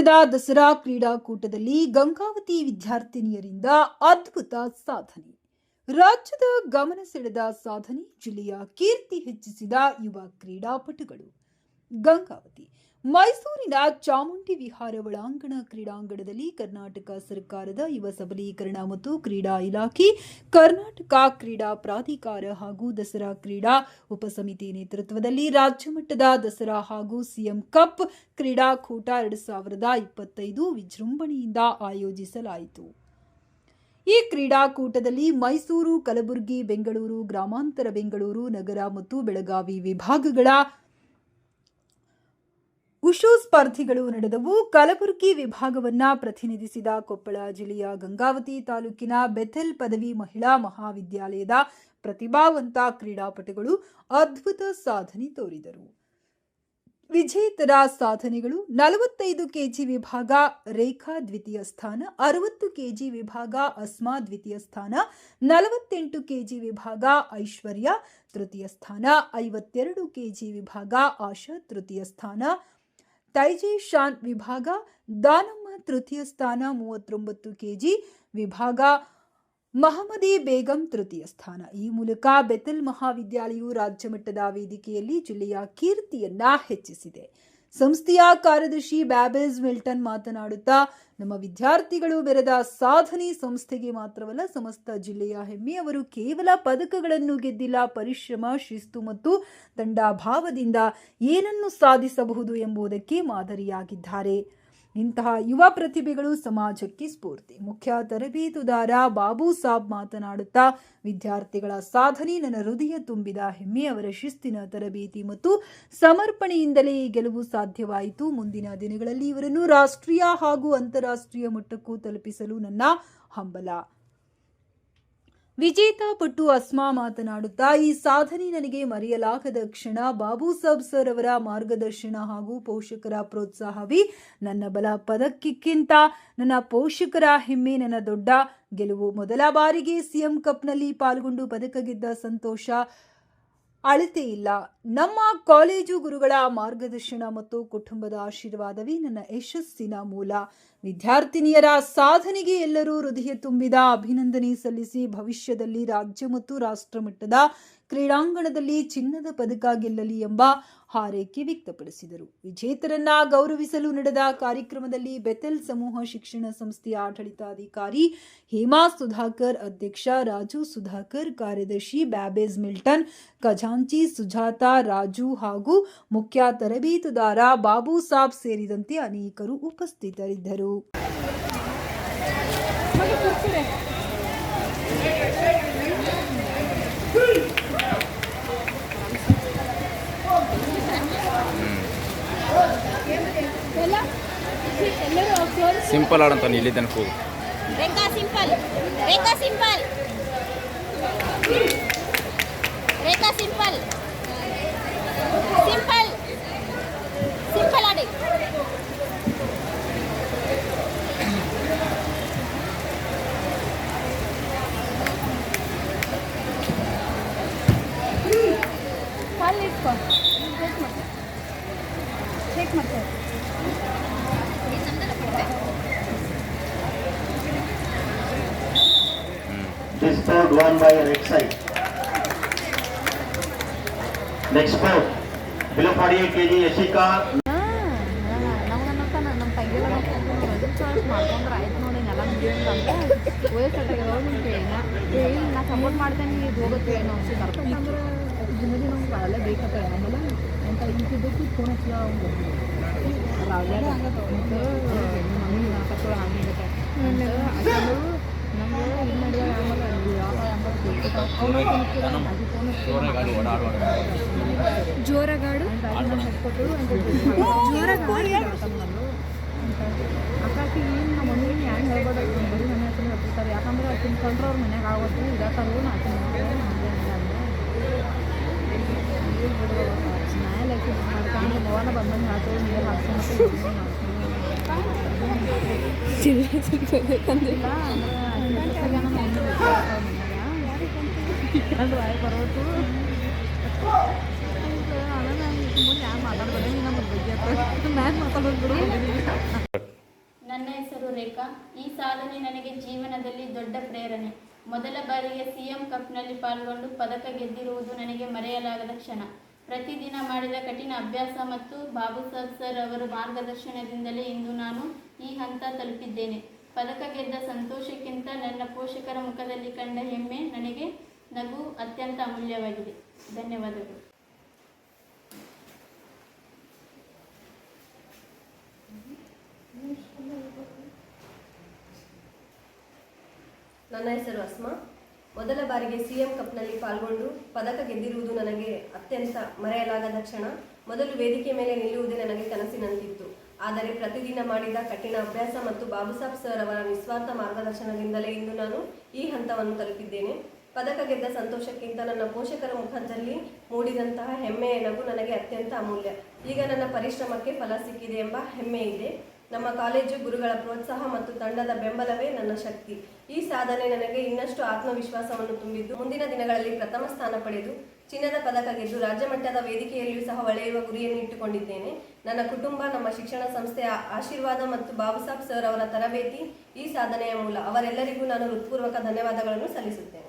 ಮಟ್ಟದ ದಸರಾ ಕ್ರೀಡಾಕೂಟದಲ್ಲಿ ಗಂಗಾವತಿ ವಿದ್ಯಾರ್ಥಿನಿಯರಿಂದ ಅದ್ಭುತ ಸಾಧನೆ. ರಾಜ್ಯದ ಗಮನ ಸೆಳೆದ ಸಾಧನೆ, ಜಿಲ್ಲೆಯ ಕೀರ್ತಿ ಹೆಚ್ಚಿಸಿದ ಯುವ ಕ್ರೀಡಾಪಟುಗಳು. ಗಂಗಾವತಿ ಮೈಸೂರಿನ ಚಾಮುಂಡಿ ವಿಹಾರ ಒಳಾಂಗಣ ಕ್ರೀಡಾಂಗಣದಲ್ಲಿ ಕರ್ನಾಟಕ ಸರ್ಕಾರದ ಯುವ ಸಬಲೀಕರಣ ಮತ್ತು ಕ್ರೀಡಾ ಇಲಾಖೆ, ಕರ್ನಾಟಕ ಕ್ರೀಡಾ ಪ್ರಾಧಿಕಾರ ಹಾಗೂ ದಸರಾ ಕ್ರೀಡಾ ಉಪಸಮಿತಿ ನೇತೃತ್ವದಲ್ಲಿ ರಾಜ್ಯ ಮಟ್ಟದ ದಸರಾ ಹಾಗೂ ಸಿಎಂ ಕಪ್ ಕ್ರೀಡಾಕೂಟ 2025 ವಿಜೃಂಭಣೆಯಿಂದ ಆಯೋಜಿಸಲಾಯಿತು. ಈ ಕ್ರೀಡಾಕೂಟದಲ್ಲಿ ಮೈಸೂರು, ಕಲಬುರಗಿ, ಬೆಂಗಳೂರು, ಗ್ರಾಮಾಂತರ ಬೆಂಗಳೂರು ನಗರ ಮತ್ತು ಬೆಳಗಾವಿ ವಿಭಾಗಗಳ ಉಷು ಸ್ಪರ್ಧೆಗಳು ನಡೆದವು. ಕಲಬುರಗಿ ವಿಭಾಗವನ್ನ ಪ್ರತಿನಿಧಿಸಿದ ಕೊಪ್ಪಳ ಜಿಲ್ಲೆಯ ಗಂಗಾವತಿ ತಾಲೂಕಿನ ಬೆಥೆಲ್ ಪದವಿ ಮಹಿಳಾ ಮಹಾವಿದ್ಯಾಲಯದ ಪ್ರತಿಭಾವಂತ ಕ್ರೀಡಾಪಟುಗಳು ಅದ್ಭುತ ಸಾಧನೆ ತೋರಿದರು. ವಿಜೇತರ ಸಾಧನೆಗಳು: 45 ಕೆಜಿ ವಿಭಾಗ ರೇಖಾ ದ್ವಿತೀಯ ಸ್ಥಾನ, 60 ಕೆಜಿ ವಿಭಾಗ ಅಸ್ಮಾ ದ್ವಿತೀಯ ಸ್ಥಾನ, 48 ಕೆಜಿ ವಿಭಾಗ ಐಶ್ವರ್ಯ ತೃತೀಯ ಸ್ಥಾನ, 52 ಕೆಜಿ ವಿಭಾಗ ಆಶಾ ತೃತೀಯ ಸ್ಥಾನ, ತೈಜೇಶಾನ್ ವಿಭಾಗ ದಾನಮ್ಮ ತೃತೀಯ ಸ್ಥಾನ, 39 ಕೆಜಿ ವಿಭಾಗ ಮಹಮ್ಮದಿ ಬೇಗಂ ತೃತೀಯ ಸ್ಥಾನ. ಈ ಮೂಲಕ ಬೆಥೆಲ್ ಮಹಾವಿದ್ಯಾಲಯವು ರಾಜ್ಯ ಮಟ್ಟದ ವೇದಿಕೆಯಲ್ಲಿ ಜಿಲ್ಲೆಯ ಕೀರ್ತಿಯನ್ನ ಹೆಚ್ಚಿಸಿದೆ. ಸಂಸ್ಥೆಯ ಕಾರ್ಯದರ್ಶಿ ಬ್ಯಾಬೇಜ್ ಮಿಲ್ಟನ್ ಮಾತನಾಡುತ್ತಾ, ನಮ್ಮ ವಿದ್ಯಾರ್ಥಿಗಳು ಮೆರೆದ ಸಾಧನೆ ಸಂಸ್ಥೆಗೆ ಮಾತ್ರವಲ್ಲ, ಸಮಸ್ತ ಜಿಲ್ಲೆಯ ಹೆಮ್ಮೆಯವರು. ಕೇವಲ ಪದಕಗಳನ್ನು ಗೆದ್ದಿಲ್ಲ, ಪರಿಶ್ರಮ, ಶಿಸ್ತು ಮತ್ತು ತಂಡಭಾವದಿಂದ ಏನನ್ನು ಸಾಧಿಸಬಹುದು ಎಂಬುದಕ್ಕೆ ಮಾದರಿಯಾಗಿದ್ದಾರೆ. ಇಂತಹ ಯುವ ಪ್ರತಿಭೆಗಳು ಸಮಾಜಕ್ಕೆ ಸ್ಫೂರ್ತಿ. ಮುಖ್ಯ ತರಬೇತುದಾರ ಬಾಬು ಸಾಬ್ ಮಾತನಾಡುತ್ತಾ, ವಿದ್ಯಾರ್ಥಿಗಳ ಸಾಧನೆ ನನ್ನ ಹೃದಯ ತುಂಬಿದ ಹೆಮ್ಮೆ. ಅವರ ಶಿಸ್ತಿನ ತರಬೇತಿ ಮತ್ತು ಸಮರ್ಪಣೆಯಿಂದಲೇ ಈ ಗೆಲುವು ಸಾಧ್ಯವಾಯಿತು. ಮುಂದಿನ ದಿನಗಳಲ್ಲಿ ಇವರನ್ನು ರಾಷ್ಟ್ರೀಯ ಹಾಗೂ ಅಂತಾರಾಷ್ಟ್ರೀಯ ಮಟ್ಟಕ್ಕೂ ತಲುಪಿಸಲು ನನ್ನ ಹಂಬಲ. ವಿಜೇತ ಪಟು ಅಸ್ಮಾ ಮಾತನಾಡುತ್ತಾ, ಈ ಸಾಧನೆ ನನಗೆ ಮರೆಯಲಾಗದ ಕ್ಷಣ. ಬಾಬು ಸಾಬ್ ಸರ್ ಅವರ ಮಾರ್ಗದರ್ಶನ ಹಾಗೂ ಪೋಷಕರ ಪ್ರೋತ್ಸಾಹವೇ ನನ್ನ ಬಲ. ಪದಕಕ್ಕಿಂತ ನನ್ನ ಪೋಷಕರ ಹೆಮ್ಮೆ ನನ್ನ ದೊಡ್ಡ ಗೆಲುವು. ಮೊದಲ ಬಾರಿಗೆ ಸಿಎಂ ಕಪ್ನಲ್ಲಿ ಪಾಲ್ಗೊಂಡು ಪದಕ ಗೆದ್ದ ಸಂತೋಷ ಅಳತೆ ಇಲ್ಲ. ನಮ್ಮ ಕಾಲೇಜು ಗುರುಗಳ ಮಾರ್ಗದರ್ಶನ ಮತ್ತು ಕುಟುಂಬದ ಆಶೀರ್ವಾದವೇ ನನ್ನ ಯಶಸ್ಸಿನ ಮೂಲ. ವಿದ್ಯಾರ್ಥಿನಿಯರ ಸಾಧನೆಗೆ ಎಲ್ಲರೂ ಹೃದಯ ತುಂಬಿದ ಅಭಿನಂದನೆ ಸಲ್ಲಿಸಿ ಭವಿಷ್ಯದಲ್ಲಿ ರಾಜ್ಯ ಮತ್ತು ರಾಷ್ಟ್ರ ಮಟ್ಟದ ಕ್ರೀಡಾಂಗಣದಲ್ಲಿ ಚಿನ್ನದ ಪದಕ ಗೆಲ್ಲಲಿ ಎಂಬ ಹಾರೈಕೆ ವ್ಯಕ್ತಪಡಿಸಿದರು. ವಿಜೇತರನ್ನ ಗೌರವಿಸಲು ನಡೆದ ಕಾರ್ಯಕ್ರಮದಲ್ಲಿ ಬೆಥೆಲ್ ಸಮೂಹ ಶಿಕ್ಷಣ ಸಂಸ್ಥೆಯ ಆಡಳಿತಾಧಿಕಾರಿ ಹೇಮಾ ಸುಧಾಕರ್, ಅಧ್ಯಕ್ಷ ರಾಜು ಸುಧಾಕರ್, ಕಾರ್ಯದರ್ಶಿ ಬ್ಯಾಬೇಜ್ ಮಿಲ್ಟನ್, ಖಜಾಂಚಿ ಸುಜಾತಾ, ರಾಜು ಹಾಗೂ ಮುಖ್ಯ ತರಬೇತುದಾರ ಬಾಬು ಸಾಬ್ ಸೇರಿದಂತೆ ಅನೇಕರು ಉಪಸ್ಥಿತರಿದ್ದರು. ಸಿಂಪಲ್ ಆಡಂತ ಇಲ್ಲಿ ತನಕ ಹೋಗು. ರೇಖಾ ಸಿಂಪಲ್, ರೇಖಾ ಸಿಂಪಲ್, ರೇಖಾ ಸಿಂಪಲ್, ಸಿಂಪಲ್, ಸಿಂಪಲ್ ಆಡಿ. ಕಾಲ್ ಇಟ್ಕೊ, ಚೆಕ್ ಮಾಡ್ತಾರೆ. This board won by red side. Next board below 48 kg Yashika. ನಮ್ಮ ತಂಗಿಗಳ ಮಾಡ್ಕೊಂಡ್ರೆ ಆಯ್ತು ನೋಡಿ. ನೆಲ ಮುಗಿಯೋಂಗ ಅಂತ ವಯಸ್ಸಾಗಿ ನಾ ಸಪೋರ್ಟ್ ಮಾಡ್ತೇನೆ, ಇದು ಹೋಗುತ್ತೆ ಏನೋ ಅನ್ಸುತ್ತೆ. ಜಿಂದಗಿ ನಮ್ಗೆ ಅಲ್ಲೇ ಬೇಕತ್ತ ನಮ್ಮಲ್ಲ ಅಂತ ಇಂತಿದ್ದಕ್ಕೂ ಫೋನ್ ಹಚ್ಚ ರಾವ್ಯಾಗ ಹಂಗತ್ತ ಮಮ್ಮಿ ನಾಲ್ಕತ್ತೋಳ ಹಂಗಿರುತ್ತೆ ನಮ್ಗೆ ಇಲ್ಲಿ ನಡೆಯ ಆಮೇಲೆ ಜೋರಗಾಡು ಕೊಟ್ಟು ಅಕ್ಕಾಕಿ ಏನು ನಮ್ಮ ಮಮ್ಮಿ ಹ್ಯಾಂಗೆ ಹೇಳ್ಬೋದು, ಬರೀ ಮನೆ ಹತ್ರ ಹೇಳ್ತಿರ್ತಾರೆ. ಯಾಕಂದ್ರೆ ಅಕ್ಕಿನ ಕಂಡ್ರೆ ಅವ್ರ ಮನೆಗೆ ಆಗೋದು ಇದಾಕಲ್ವ ನಾಲ್ಕು ಸ್ಮೈಲ್ ಹಾಕಿ ಮಾಡ್ಕೊಂಡು ಭವನ ಬಂದಂಗೆ ಹೇಳ್ತೇವೆ. ನೀರು ಹಾಕ್ಸ್ಕೊಂಡು ಬೇಕಂದಿಲ್ಲ ಅಂದ್ರೆ ಬಾಯಿ ಬರೋದು ಮುಂದೆ ಯಾರು ಮಾತಾಡ್ಬೇಡ, ನಮಗೆ ಬಗ್ಗೆ ಮ್ಯಾಚ್ ಮಾತಾಡೋದು ಬಿಡು. ನನ್ನ ಹೆಸರು ರೇಖಾ. ಈ ಸಾಧನೆ ನನಗೆ ಜೀವನದಲ್ಲಿ ದೊಡ್ಡ ಪ್ರೇರಣೆ. ಮೊದಲ ಬಾರಿಗೆ ಸಿಎಂ ಕಪ್ನಲ್ಲಿ ಪಾಲ್ಗೊಂಡು ಪದಕ ಗೆದ್ದಿರುವುದು ನನಗೆ ಮರೆಯಲಾಗದ ಕ್ಷಣ. ಪ್ರತಿದಿನ ಮಾಡಿದ ಕಠಿಣ ಅಭ್ಯಾಸ ಮತ್ತು ಬಾಬು ಸಾಹೇಬ್ ಸರ್ ಅವರ ಮಾರ್ಗದರ್ಶನದಿಂದಲೇ ಇಂದು ನಾನು ಈ ಹಂತ ತಲುಪಿದ್ದೇನೆ. ಪದಕ ಗೆದ್ದ ಸಂತೋಷಕ್ಕಿಂತ ನನ್ನ ಪೋಷಕರ ಮುಖದಲ್ಲಿ ಕಂಡ ಹೆಮ್ಮೆ, ನನಗೆ ನಗು ಅತ್ಯಂತ ಅಮೂಲ್ಯವಾಗಿದೆ. ಧನ್ಯವಾದಗಳು. ನನ್ನ ಹೆಸರು ಅಸ್ಮಾ. ಮೊದಲ ಬಾರಿಗೆ ಸಿಎಂ ಕಪ್ನಲ್ಲಿ ಪಾಲ್ಗೊಂಡು ಪದಕ ಗೆದ್ದಿರುವುದು ನನಗೆ ಅತ್ಯಂತ ಮರೆಯಲಾಗದ ಕ್ಷಣ. ಮೊದಲು ವೇದಿಕೆ ಮೇಲೆ ನಿಲ್ಲುವುದೇ ನನಗೆ ಕನಸಿನಂತಿತ್ತು. ಆದರೆ ಪ್ರತಿದಿನ ಮಾಡಿದ ಕಠಿಣ ಅಭ್ಯಾಸ ಮತ್ತು ಬಾಬು ಸಾಹೇಬ್ ಸರ್ ಅವರ ನಿಸ್ವಾರ್ಥ ಮಾರ್ಗದರ್ಶನದಿಂದಲೇ ಇಂದು ನಾನು ಈ ಹಂತವನ್ನು ತಲುಪಿದ್ದೇನೆ. ಪದಕ ಗೆದ್ದ ಸಂತೋಷಕ್ಕಿಂತ ನನ್ನ ಪೋಷಕರ ಮುಖದಲ್ಲಿ ಮೂಡಿದಂತಹ ಹೆಮ್ಮೆಯ ನಗು ನನಗೆ ಅತ್ಯಂತ ಅಮೂಲ್ಯ. ಈಗ ನನ್ನ ಪರಿಶ್ರಮಕ್ಕೆ ಫಲ ಸಿಕ್ಕಿದೆ ಎಂಬ ಹೆಮ್ಮೆ ಇದೆ. ನಮ್ಮ ಕಾಲೇಜು ಗುರುಗಳ ಪ್ರೋತ್ಸಾಹ ಮತ್ತು ತಂಡದ ಬೆಂಬಲವೇ ನನ್ನ ಶಕ್ತಿ. ಈ ಸಾಧನೆ ನನಗೆ ಇನ್ನಷ್ಟು ಆತ್ಮವಿಶ್ವಾಸವನ್ನು ತುಂಬಿದ್ದು, ಮುಂದಿನ ದಿನಗಳಲ್ಲಿ ಪ್ರಥಮ ಸ್ಥಾನ ಪಡೆದು ಚಿನ್ನದ ಪದಕ ಗೆದ್ದು ರಾಜ್ಯ ಮಟ್ಟದ ವೇದಿಕೆಯಲ್ಲಿಯೂ ಸಹ ಹೊಳೆಯುವ ಗುರಿಯನ್ನು ಇಟ್ಟುಕೊಂಡಿದ್ದೇನೆ. ನನ್ನ ಕುಟುಂಬ, ನಮ್ಮ ಶಿಕ್ಷಣ ಸಂಸ್ಥೆಯ ಆಶೀರ್ವಾದ ಮತ್ತು ಬಾಬು ಸಾಹೇಬ್ ಸರ್ ಅವರ ತರಬೇತಿ ಈ ಸಾಧನೆಯ ಮೂಲ. ಅವರೆಲ್ಲರಿಗೂ ನಾನು ಹೃತ್ಪೂರ್ವಕ ಧನ್ಯವಾದಗಳನ್ನು ಸಲ್ಲಿಸುತ್ತೇನೆ.